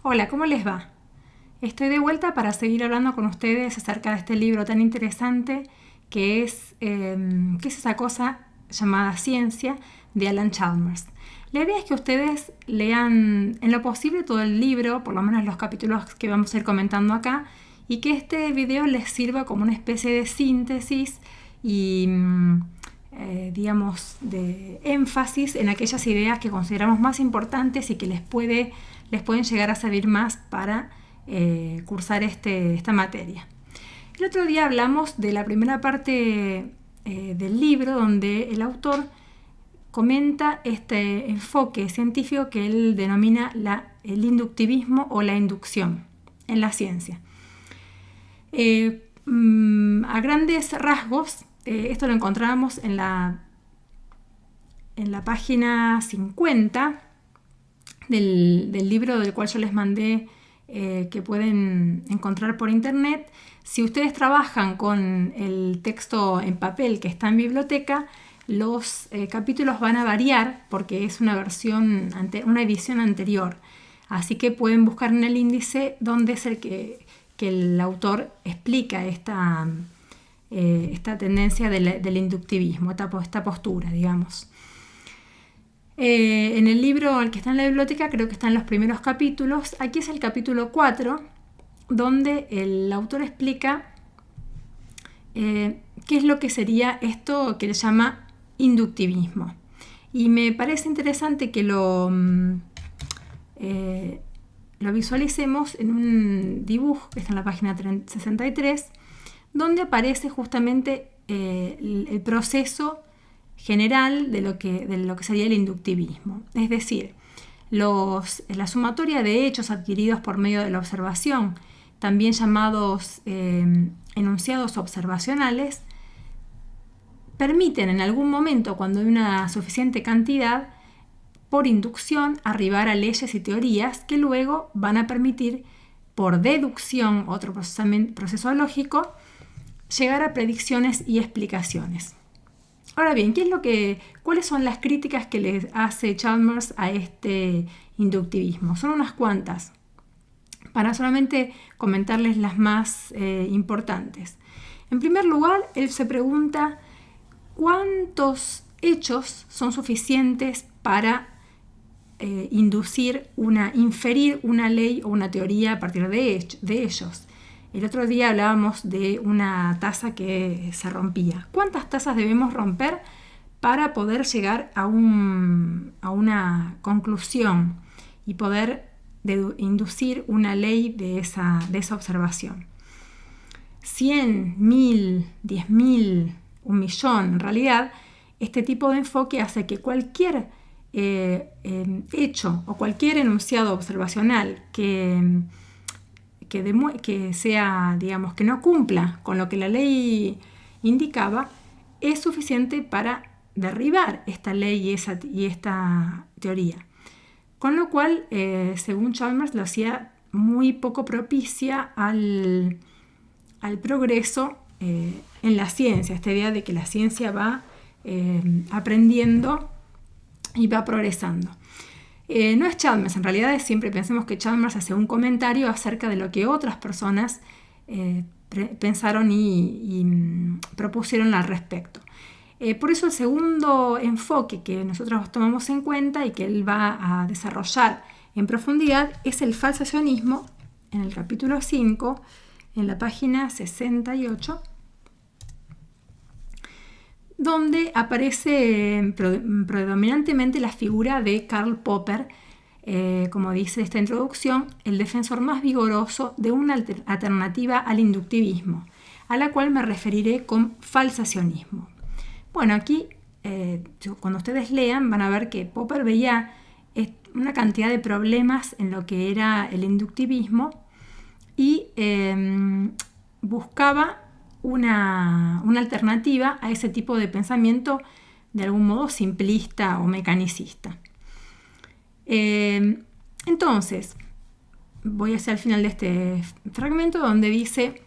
Hola, ¿cómo les va? Estoy de vuelta para seguir hablando con ustedes acerca de este libro tan interesante que es esa cosa llamada Ciencia de Alan Chalmers. La idea es que ustedes lean en lo posible todo el libro, por lo menos los capítulos que vamos a ir comentando acá, y que este video les sirva como una especie de síntesis y digamos, de énfasis en aquellas ideas que consideramos más importantes y que les pueden llegar a servir más para cursar esta materia. El otro día hablamos de la primera parte del libro, donde el autor comenta este enfoque científico que él denomina el inductivismo o la inducción en la ciencia. A grandes rasgos, esto lo encontramos en la página 50 del libro del cual yo les mandé, que pueden encontrar por internet. Si ustedes trabajan con el texto en papel que está en biblioteca, los capítulos van a variar porque es una edición anterior. Así que pueden buscar en el índice dónde es el que el autor explica esta tendencia del inductivismo, esta postura, digamos. En el libro, el que está en la biblioteca, creo que están los primeros capítulos. Aquí es el capítulo 4, donde el autor explica qué es lo que sería esto que le llama inductivismo. Y me parece interesante que lo visualicemos en un dibujo que está en la página 63, donde aparece justamente el proceso general de lo que sería el inductivismo. Es decir, la sumatoria de hechos adquiridos por medio de la observación, también llamados enunciados observacionales, permiten en algún momento, cuando hay una suficiente cantidad, por inducción arribar a leyes y teorías que luego van a permitir, por deducción, otro proceso lógico, llegar a predicciones y explicaciones. Ahora bien, ¿cuáles son las críticas que le hace Chalmers a este inductivismo? Son unas cuantas, para solamente comentarles las más importantes. En primer lugar, él se pregunta cuántos hechos son suficientes para inferir una ley o una teoría a partir de ellos. El otro día hablábamos de una taza que se rompía. ¿Cuántas tazas debemos romper para poder llegar a una conclusión y poder inducir una ley de esa observación? 100, 1000, 10.000, 1.000.000. En realidad, este tipo de enfoque hace que cualquier hecho o cualquier enunciado observacional que sea, digamos, que no cumpla con lo que la ley indicaba, es suficiente para derribar esta ley y esta teoría. Con lo cual, según Chalmers, lo hacía muy poco propicia al progreso en la ciencia, esta idea de que la ciencia va aprendiendo y va progresando. No es Chalmers, en realidad siempre pensemos que Chalmers hace un comentario acerca de lo que otras personas pensaron y propusieron al respecto. Por eso el segundo enfoque que nosotros tomamos en cuenta y que él va a desarrollar en profundidad es el falsacionismo, en el capítulo 5, en la página 68, donde aparece predominantemente la figura de Karl Popper, como dice esta introducción, el defensor más vigoroso de una alternativa al inductivismo, a la cual me referiré con falsacionismo. Bueno, aquí, cuando ustedes lean, van a ver que Popper veía una cantidad de problemas en lo que era el inductivismo y buscaba una alternativa a ese tipo de pensamiento de algún modo simplista o mecanicista. Entonces, voy hacia el final de este fragmento donde dice: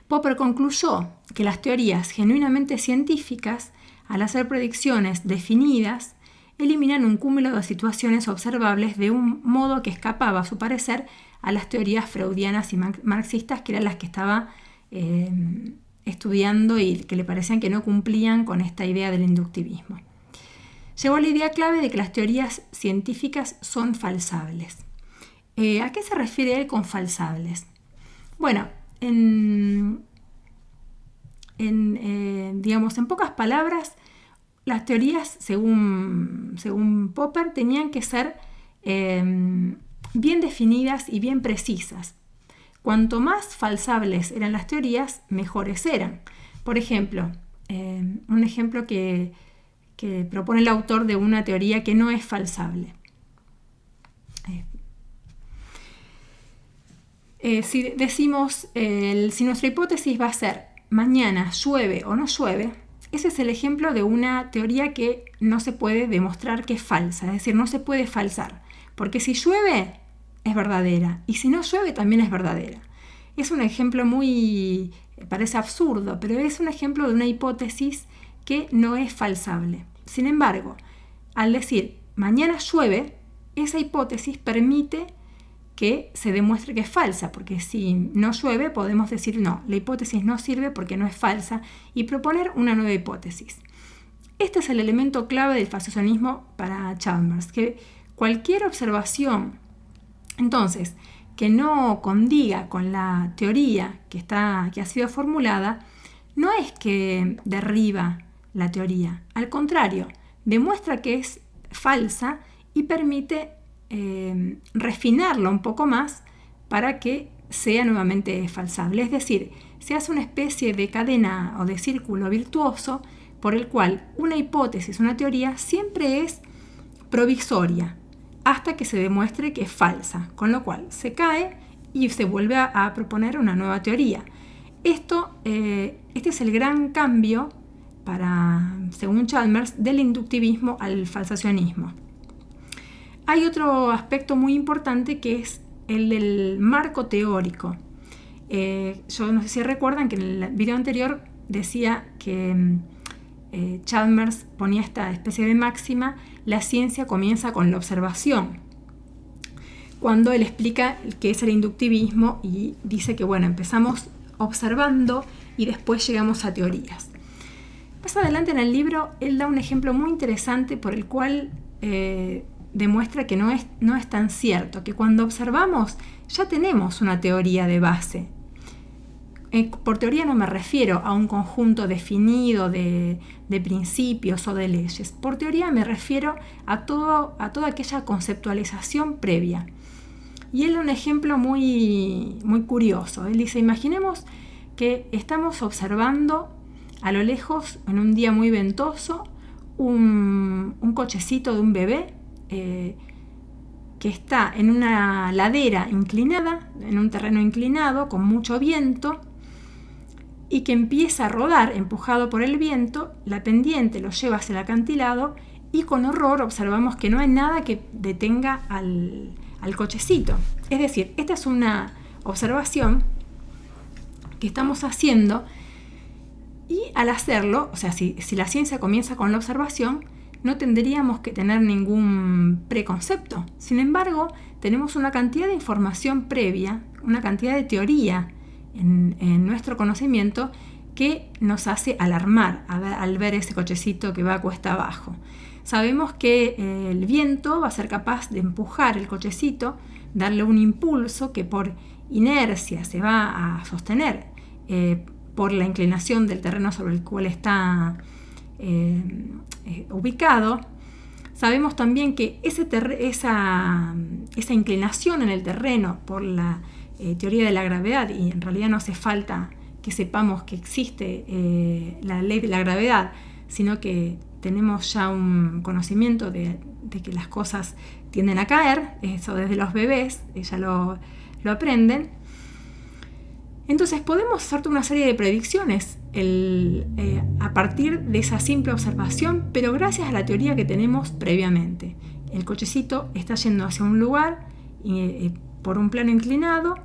Popper concluyó que las teorías genuinamente científicas, al hacer predicciones definidas, eliminan un cúmulo de situaciones observables de un modo que escapaba, a su parecer, a las teorías freudianas y marxistas, que eran las que estaba estudiando y que le parecían que no cumplían con esta idea del inductivismo. Llegó a la idea clave de que las teorías científicas son falsables. ¿A qué se refiere él con falsables? Bueno, digamos, en pocas palabras, las teorías, según Popper, tenían que ser bien definidas y bien precisas. Cuanto más falsables eran las teorías, mejores eran. Por ejemplo, un ejemplo que propone el autor de una teoría que no es falsable. Si decimos, si nuestra hipótesis va a ser mañana llueve o no llueve, ese es el ejemplo de una teoría que no se puede demostrar que es falsa, es decir, no se puede falsar, porque si llueve es verdadera y si no llueve también es verdadera. Es un ejemplo parece absurdo, pero es un ejemplo de una hipótesis que no es falsable. Sin embargo, al decir mañana llueve, esa hipótesis permite que se demuestre que es falsa, porque si no llueve podemos decir no, la hipótesis no sirve porque no es falsa y proponer una nueva hipótesis. Este es el elemento clave del falsacionismo para Chalmers, que cualquier observación, entonces, que no condiga con la teoría que ha sido formulada, no es que derriba la teoría, al contrario, demuestra que es falsa y permite refinarlo un poco más para que sea nuevamente falsable. Es decir, se hace una especie de cadena o de círculo virtuoso por el cual una hipótesis, una teoría, siempre es provisoria hasta que se demuestre que es falsa, con lo cual se cae y se vuelve a proponer una nueva teoría. Este es el gran cambio según Chalmers, del inductivismo al falsacionismo. Hay otro aspecto muy importante que es el del marco teórico. Yo no sé si recuerdan que en el video anterior decía que Chalmers ponía esta especie de máxima: la ciencia comienza con la observación, cuando él explica qué es el inductivismo y dice que bueno, empezamos observando y después llegamos a teorías. Más adelante en el libro él da un ejemplo muy interesante por el cual demuestra que no es tan cierto, que cuando observamos ya tenemos una teoría de base. Por teoría no me refiero a un conjunto definido de principios o de leyes. Por teoría me refiero a toda aquella conceptualización previa. Y él da un ejemplo muy, muy curioso. Él dice, imaginemos que estamos observando a lo lejos, en un día muy ventoso, un cochecito de un bebé que está en una ladera inclinada, en un terreno inclinado, con mucho viento, y que empieza a rodar, empujado por el viento, la pendiente lo lleva hacia el acantilado, y con horror observamos que no hay nada que detenga al cochecito. Es decir, esta es una observación que estamos haciendo, y al hacerlo, o sea, si la ciencia comienza con la observación, no tendríamos que tener ningún preconcepto. Sin embargo, tenemos una cantidad de información previa, una cantidad de teoría en nuestro conocimiento que nos hace alarmar al ver ese cochecito que va cuesta abajo. Sabemos que el viento va a ser capaz de empujar el cochecito, darle un impulso que por inercia se va a sostener por la inclinación del terreno sobre el cual está ubicado. Sabemos también que esa inclinación en el terreno por la teoría de la gravedad, y en realidad no hace falta que sepamos que existe la ley de la gravedad, sino que tenemos ya un conocimiento de que las cosas tienden a caer, eso desde los bebés ya lo aprenden. Entonces podemos hacer una serie de predicciones a partir de esa simple observación, pero gracias a la teoría que tenemos previamente. El cochecito está yendo hacia un lugar por un plano inclinado,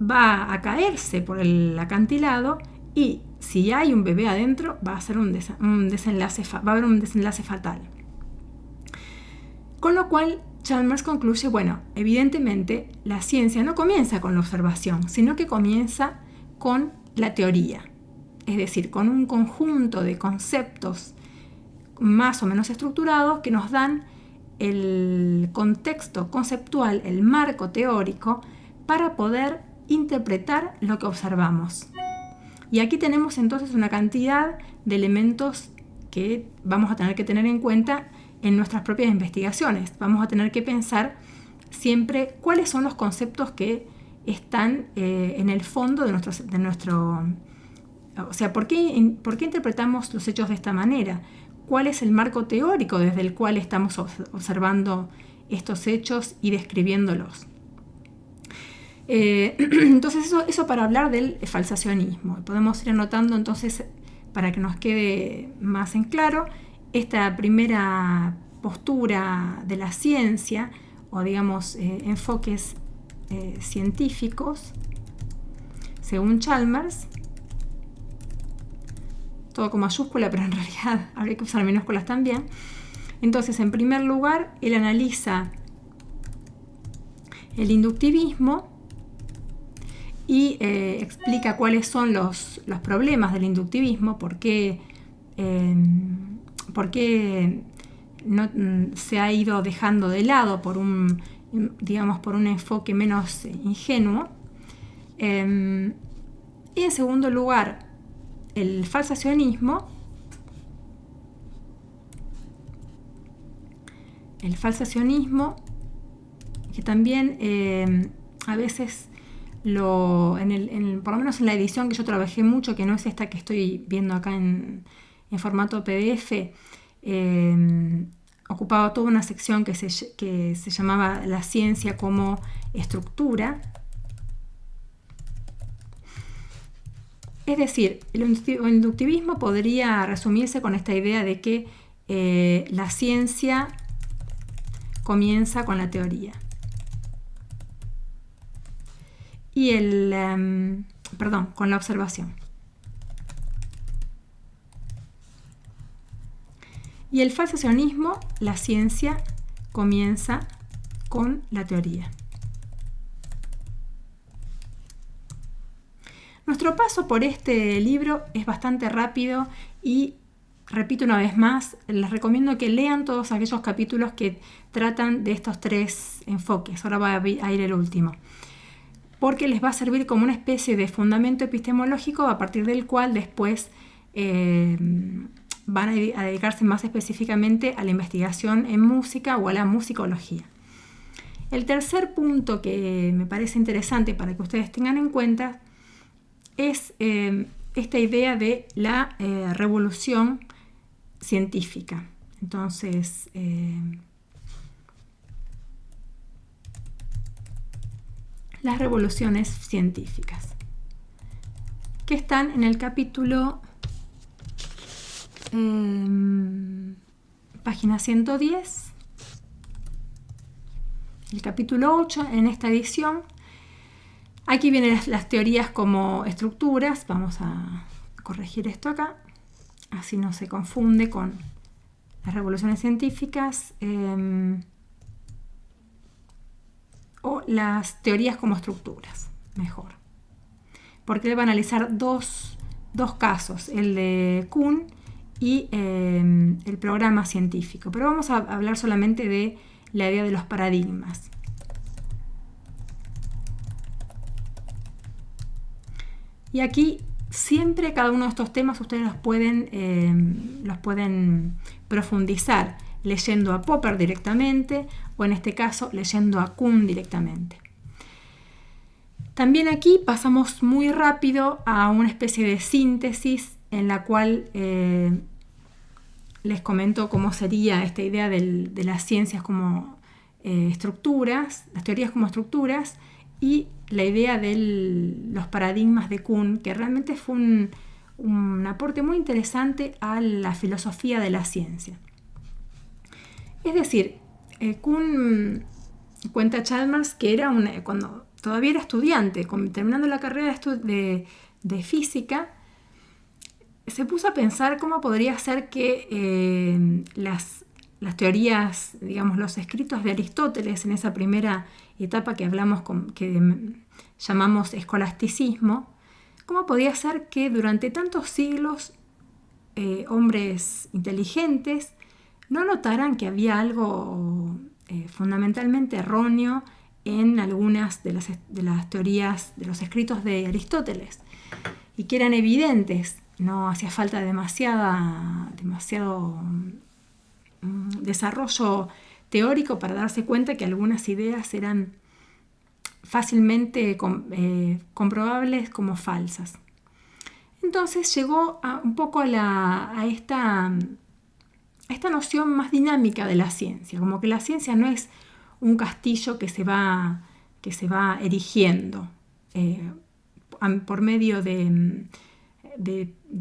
va a caerse por el acantilado, y si hay un bebé adentro va a haber un desenlace fatal. Con lo cual Chalmers concluye, bueno, evidentemente la ciencia no comienza con la observación, sino que comienza con la teoría, es decir, con un conjunto de conceptos más o menos estructurados que nos dan el contexto conceptual, el marco teórico, para poder interpretar lo que observamos. Y aquí tenemos entonces una cantidad de elementos que vamos a tener que tener en cuenta en nuestras propias investigaciones. Vamos a tener que pensar siempre cuáles son los conceptos que están en el fondo de nuestro o sea, ¿por qué interpretamos los hechos de esta manera? ¿Cuál es el marco teórico desde el cual estamos observando estos hechos y describiéndolos? Entonces eso para hablar del falsacionismo. Podemos ir anotando entonces, para que nos quede más en claro, esta primera postura de la ciencia, o digamos enfoques científicos, según Chalmers, todo con mayúscula, pero en realidad habría que usar minúsculas también. Entonces, en primer lugar, él analiza el inductivismo y explica cuáles son los problemas del inductivismo, por qué no, se ha ido dejando de lado por un enfoque menos ingenuo. Y en segundo lugar, el falsacionismo. Que también a veces por lo menos en la edición que yo trabajé mucho, que no es esta que estoy viendo acá en formato PDF, ocupaba toda una sección que se llamaba la ciencia como estructura. Es decir, el inductivismo podría resumirse con esta idea de que la ciencia comienza con la teoría. Y con la observación. Y el falsacionismo, la ciencia comienza con la teoría. Nuestro paso por este libro es bastante rápido y, repito una vez más, les recomiendo que lean todos aquellos capítulos que tratan de estos tres enfoques. Ahora va a ir el último, porque les va a servir como una especie de fundamento epistemológico a partir del cual después van a dedicarse más específicamente a la investigación en música o a la musicología. El tercer punto que me parece interesante para que ustedes tengan en cuenta es esta idea de la revolución científica. Entonces, las revoluciones científicas, que están en el capítulo página 110, el capítulo 8 en esta edición. Aquí vienen las teorías como estructuras. Vamos a corregir esto acá, así no se confunde con las revoluciones científicas o las teorías como estructuras, mejor. Porque él va a analizar dos casos, el de Kuhn y el programa científico. Pero vamos a hablar solamente de la idea de los paradigmas. Y aquí siempre cada uno de estos temas ustedes los pueden profundizar leyendo a Popper directamente o en este caso leyendo a Kuhn directamente. También aquí pasamos muy rápido a una especie de síntesis en la cual les comento cómo sería esta idea de las ciencias como estructuras, las teorías como estructuras, y la idea de los paradigmas de Kuhn, que realmente fue un aporte muy interesante a la filosofía de la ciencia. Es decir, Kuhn, cuenta Chalmers, que era cuando todavía era estudiante, terminando la carrera de física, se puso a pensar cómo podría ser que las las teorías, digamos, los escritos de Aristóteles en esa primera etapa que hablamos, que llamamos escolasticismo, ¿cómo podía ser que durante tantos siglos hombres inteligentes no notaran que había algo fundamentalmente erróneo en algunas de las teorías de los escritos de Aristóteles y que eran evidentes? No hacía falta demasiado desarrollo teórico para darse cuenta que algunas ideas eran fácilmente comprobables como falsas. Entonces llegó un poco a esta noción más dinámica de la ciencia, como que la ciencia no es un castillo que se va erigiendo por medio de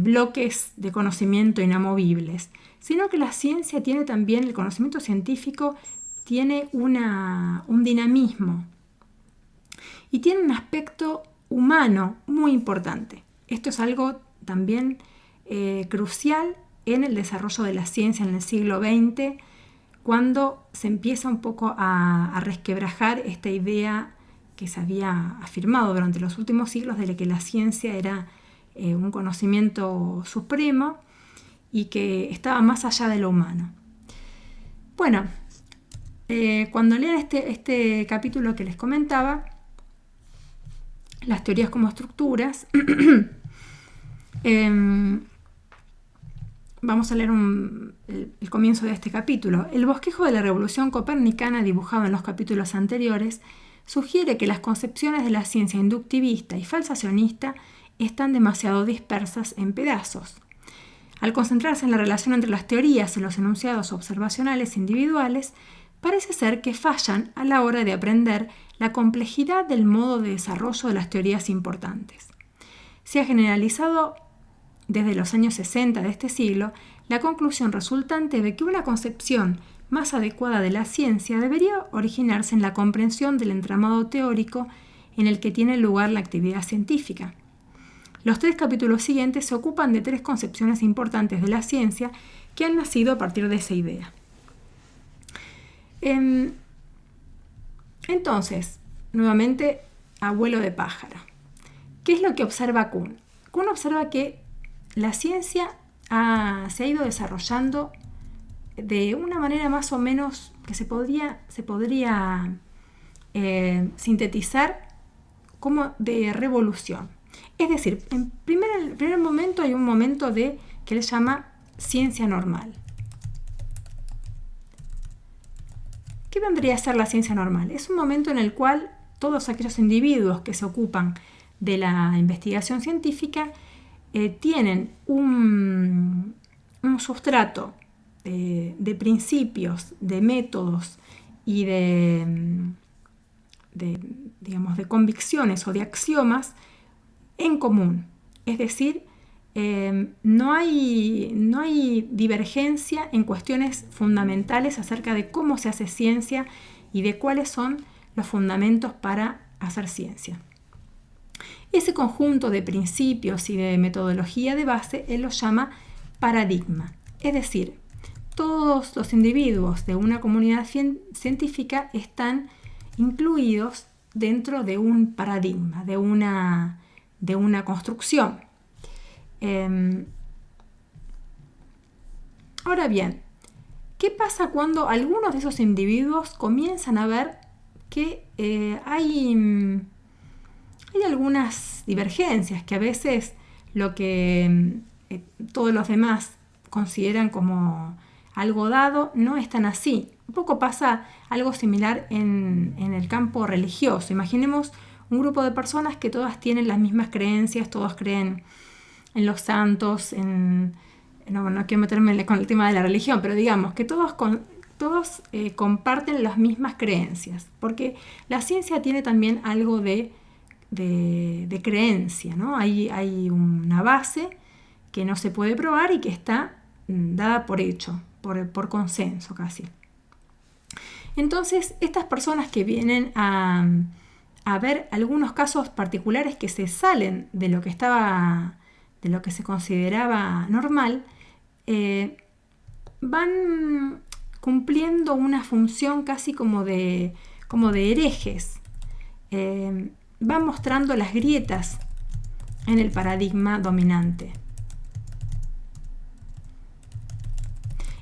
bloques de conocimiento inamovibles, sino que la ciencia tiene también, el conocimiento científico tiene un dinamismo y tiene un aspecto humano muy importante. Esto es algo también crucial en el desarrollo de la ciencia en el siglo XX, cuando se empieza un poco a resquebrajar esta idea que se había afirmado durante los últimos siglos de que la ciencia era un conocimiento supremo y que estaba más allá de lo humano. Bueno, cuando lean este capítulo que les comentaba, las teorías como estructuras, vamos a leer el comienzo de este capítulo. El bosquejo de la revolución copernicana dibujado en los capítulos anteriores sugiere que las concepciones de la ciencia inductivista y falsacionista están demasiado dispersas en pedazos. Al concentrarse en la relación entre las teorías y los enunciados observacionales individuales, parece ser que fallan a la hora de aprender la complejidad del modo de desarrollo de las teorías importantes. Se ha generalizado desde los años 60 de este siglo la conclusión resultante de que una concepción más adecuada de la ciencia debería originarse en la comprensión del entramado teórico en el que tiene lugar la actividad científica. Los 3 capítulos siguientes se ocupan de 3 concepciones importantes de la ciencia que han nacido a partir de esa idea. Entonces, nuevamente, abuelo de pájaro. ¿Qué es lo que observa Kuhn? Kuhn observa que la ciencia se ha ido desarrollando de una manera más o menos que se podría sintetizar como de revolución. Es decir, en primer momento hay un momento que él llama ciencia normal. ¿Qué vendría a ser la ciencia normal? Es un momento en el cual todos aquellos individuos que se ocupan de la investigación científica tienen un sustrato de principios, de métodos y de convicciones o de axiomas en común. Es decir, no hay divergencia en cuestiones fundamentales acerca de cómo se hace ciencia y de cuáles son los fundamentos para hacer ciencia. Ese conjunto de principios y de metodología de base él lo llama paradigma. Es decir, todos los individuos de una comunidad científica están incluidos dentro de un paradigma, de una construcción. Ahora bien, ¿qué pasa cuando algunos de esos individuos comienzan a ver que hay algunas divergencias, que a veces lo que todos los demás consideran como algo dado no es tan así? Un poco pasa algo similar en el campo religioso. Imaginemos un grupo de personas que todas tienen las mismas creencias, todos creen en los santos, no quiero meterme con el tema de la religión, pero digamos que todos comparten las mismas creencias, porque la ciencia tiene también algo de creencia, ¿no? Hay una base que no se puede probar y que está dada por hecho, por consenso casi. Entonces, estas personas que vienen a ver algunos casos particulares que se salen de lo que se consideraba normal, van cumpliendo una función casi como de herejes. Van mostrando las grietas en el paradigma dominante.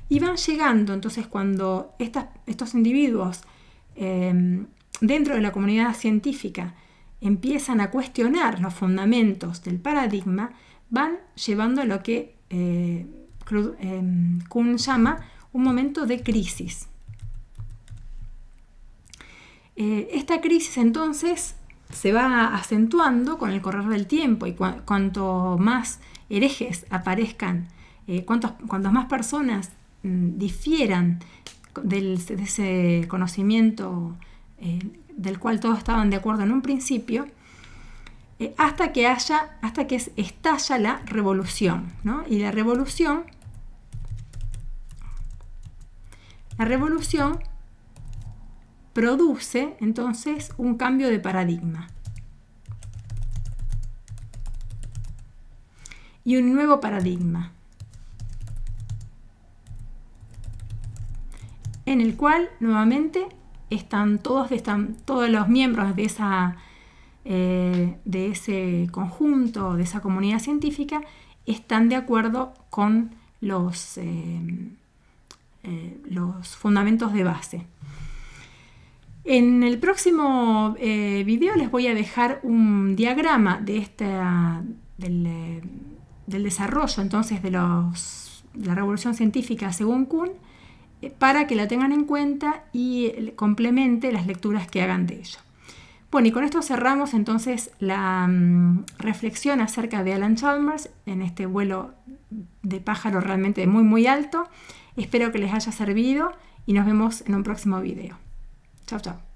Y van llegando, entonces, cuando estos individuos dentro de la comunidad científica empiezan a cuestionar los fundamentos del paradigma, van llevando a lo que Kuhn llama un momento de crisis. Esta crisis entonces se va acentuando con el correr del tiempo, y cuanto más herejes aparezcan, cuantas más personas difieran de ese conocimiento del cual todos estaban de acuerdo en un principio, hasta que estalla la revolución, ¿no? Y la revolución produce entonces un cambio de paradigma y un nuevo paradigma, en el cual nuevamente están todos los miembros de ese conjunto, de esa comunidad científica, están de acuerdo con los fundamentos de base. En el próximo video les voy a dejar un diagrama del desarrollo entonces de la revolución científica según Kuhn, para que la tengan en cuenta y complemente las lecturas que hagan de ello. Bueno, y con esto cerramos entonces la reflexión acerca de Alan Chalmers en este vuelo de pájaro realmente muy muy alto. Espero que les haya servido y nos vemos en un próximo video. Chao, chao.